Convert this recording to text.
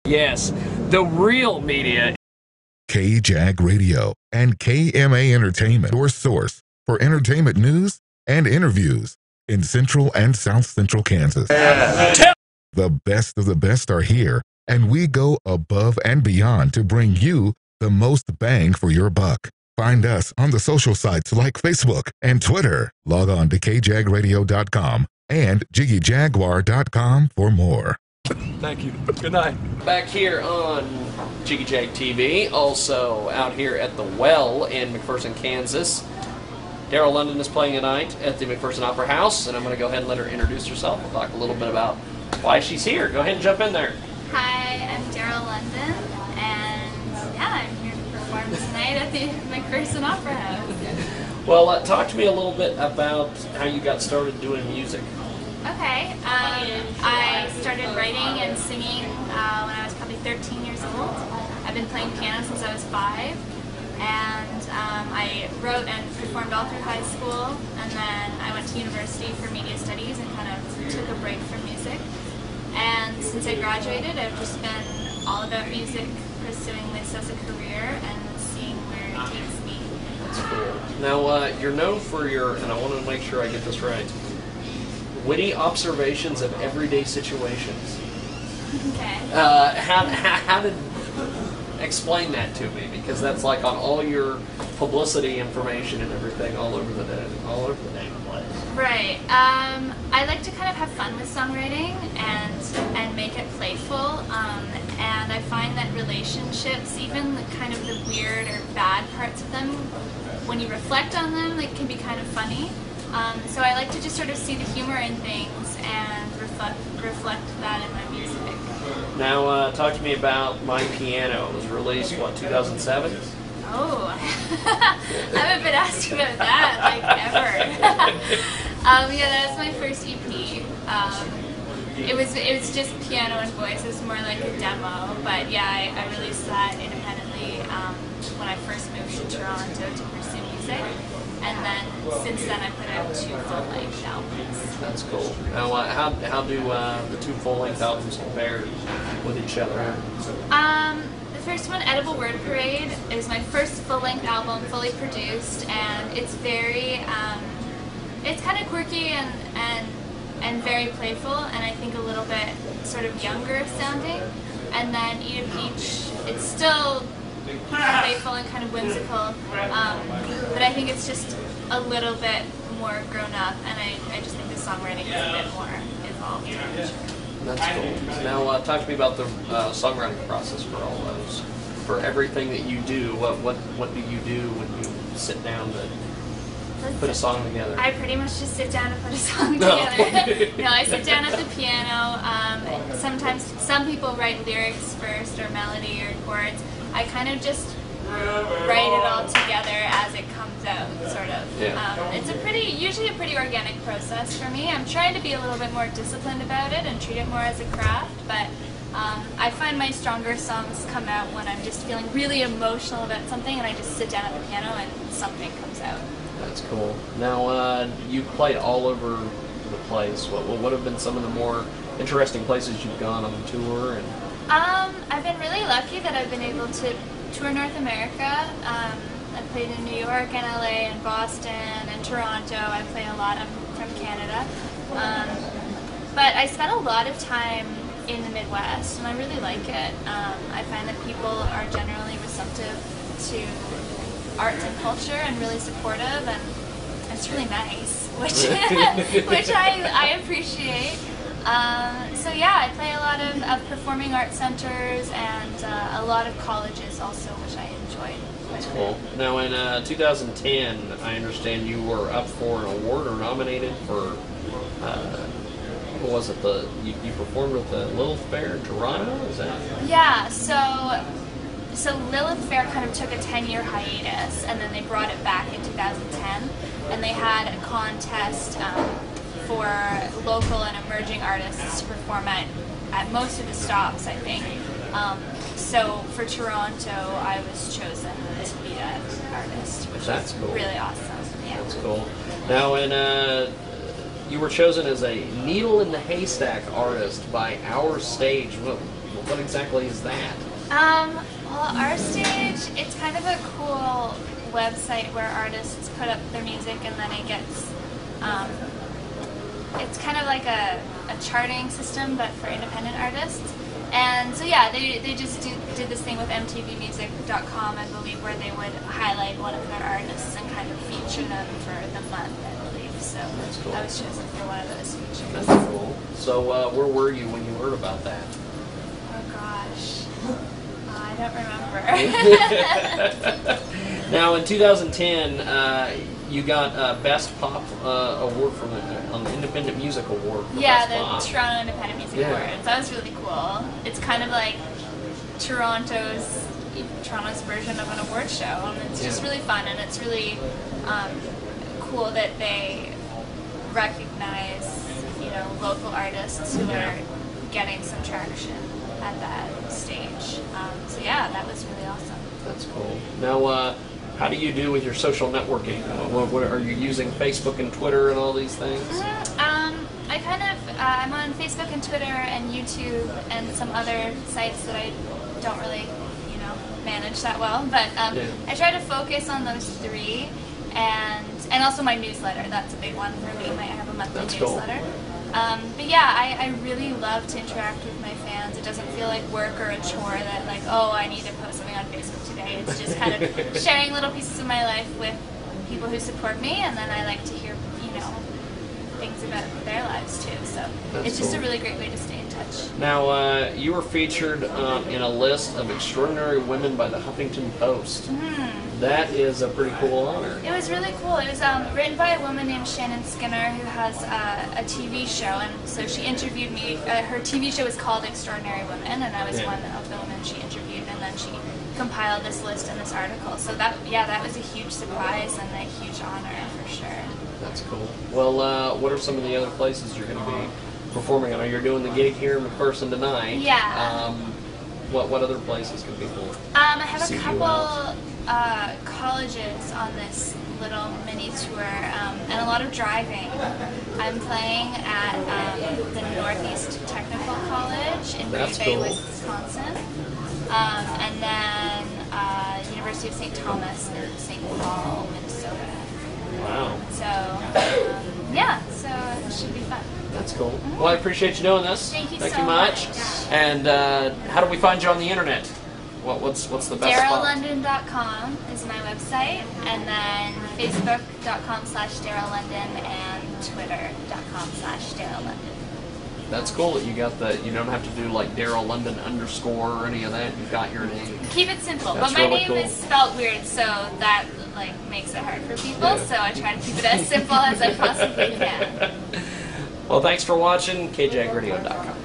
Yes, the real media. KJAG Radio and KMA Entertainment, your source for entertainment news and interviews in Central and South Central Kansas. The best of the best are here, and we go above and beyond to bring you the most bang for your buck. Find us on the social sites like Facebook and Twitter. Log on to kjagradio.com and jiggyjaguar.com for more. Thank you. Good night. Back here on Jiggy Jag TV, also out here at the Well in McPherson, Kansas. Daryl London is playing tonight at the McPherson Opera House, and I'm going to go ahead and let her introduce herself. We'll talk a little bit about why she's here. Go ahead and jump in there. Hi, I'm Daryl London, and yeah, I'm here to perform tonight at the McPherson Opera House. Well, talk to me a little bit about how you got started doing music. Okay, I started writing and singing when I was probably 13 years old. I've been playing piano since I was 5, and I wrote and performed all through high school, and then I went to university for media studies and kind of took a break from music. And since I graduated, I've just been all about music, pursuing this as a career and seeing where it takes me. That's cool. Now, you're known for your, and I want to make sure I get this right, witty observations of everyday situations. Okay. How did explain that to me? Because that's like on all your publicity information and everything all over the damn place. Right. I like to kind of have fun with songwriting and make it playful. And I find that relationships, even kind of the weird or bad parts of them, when you reflect on them, they can be kind of funny. So I like to just sort of see the humor in things and reflect that in my music. Now, talk to me about My Piano. It was released, what, 2007? Oh, I haven't been asked about that, like, ever. Yeah, that was my first EP. It was just piano and voice. It was more like a demo, but yeah, I released that independently when I first moved to Toronto to pursue music. And then, since then, I put out 2 full-length albums. That's cool. Now, how do the 2 full-length albums compare with each other? The first one, Edible Word Parade, is my first full-length album, fully produced, and it's very, it's kind of quirky and very playful, and I think a little bit sort of younger sounding. And then Eat a Peach, it's still playful and kind of whimsical, but I think it's just a little bit more grown up, and I just think the songwriting is a bit more involved. That's cool. Now, talk to me about the songwriting process for all those. For everything that you do, what do you do when you sit down to put a song together? I pretty much just sit down and put a song together. No, I sit down at the piano. Sometimes some people write lyrics first, or melody, or chords. I kind of just write it all together as it comes out, sort of. Yeah. It's usually a pretty organic process for me. I'm trying to be a little bit more disciplined about it and treat it more as a craft, but I find my stronger songs come out when I'm just feeling really emotional about something, and I just sit down at the piano and something comes out. That's cool. Now, you've played all over the place. What have been some of the more interesting places you've gone on the tour? And I've been really lucky that I've been able to tour North America. I've played in New York and LA and Boston and Toronto. I play a lot. I'm from Canada. But I spent a lot of time in the Midwest, and I really like it. I find that people are generally receptive to arts and culture and really supportive, and it's really nice, which I appreciate. So yeah, I play a lot of performing arts centers and a lot of colleges also, which I enjoy. That's cool. Now, in 2010, I understand you were up for an award or nominated for, what was it, you performed with the Lilith Fair in Toronto, is that? Yeah, so Lilith Fair kind of took a 10-year hiatus, and then they brought it back in 2010, and they had a contest for local and emerging artists to perform at most of the stops, I think. So for Toronto, I was chosen to be that artist, which is cool. Really awesome. Yeah. That's cool. Now, you were chosen as a needle in the haystack artist by Our Stage. What exactly is that? Well, our stage, it's kind of a cool website where artists put up their music and then it gets, it's kind of like a charting system but for independent artists. And so yeah, they just did this thing with MTVmusic.com, I believe, where they would highlight one of their artists and kind of feature them for the month, I believe. So that's cool. I was chosen for one of those features. That's cool. So where were you when you heard about that? Oh gosh, I don't remember. Now in 2010, you got Best Pop award from on the Independent Music Award. For yeah, Best the Pop. Toronto Independent Music Awards. That was really cool. It's kind of like Toronto's version of an award show, and it's just really fun, and it's really cool that they recognize, you know, local artists who are getting some traction at that stage. So yeah, that was really awesome. That's cool. Now, how do you do with your social networking? What are you using Facebook and Twitter and all these things? I kind of, I'm on Facebook and Twitter and YouTube and some other sites that I don't really, you know, manage that well. But I try to focus on those three, and also my newsletter. That's a big one for me. I have a monthly newsletter. But yeah, I really love to interact with my fans. It doesn't feel like work or a chore that like, oh, I need to post something on Facebook today. It's just kind of sharing little pieces of my life with people who support me, and then I like to hear, you know, things about their lives too. So it's just a really great way to stay in touch. Now, you were featured in a list of extraordinary women by the Huffington Post. That is a pretty cool honor. It was really cool. It was written by a woman named Shannon Skinner who has a TV show, and so she interviewed me. Her TV show was called Extraordinary Women, and I was one of the women she interviewed, and then she compiled this list and this article. So that was a huge surprise and a huge honor for sure. That's cool. Well, what are some of the other places you're going to be performing? I know you're doing the gig here in McPherson tonight. Yeah. What other places can people I have a couple colleges on this little mini tour, and a lot of driving. I'm playing at the Northeast Technical College in Green Bay, Wisconsin, and then University of St. Thomas in St. Paul, Minnesota. Wow. So, yeah, so it should be fun. That's cool. Well, I appreciate you doing this. Thank you so so much. And how do we find you on the internet? What's the best spot? DarylLondon.com is my website, and then Facebook.com/DarylLondon and Twitter.com/DarylLondon. That's cool that you got the. You don't have to do like Daryl London _ or any of that. You've got your name. Keep it simple, That's but my really name cool. is spelled weird, so that like makes it hard for people. So I try to keep it as simple as I possibly can. Well, thanks for watching. KJagRadio.com.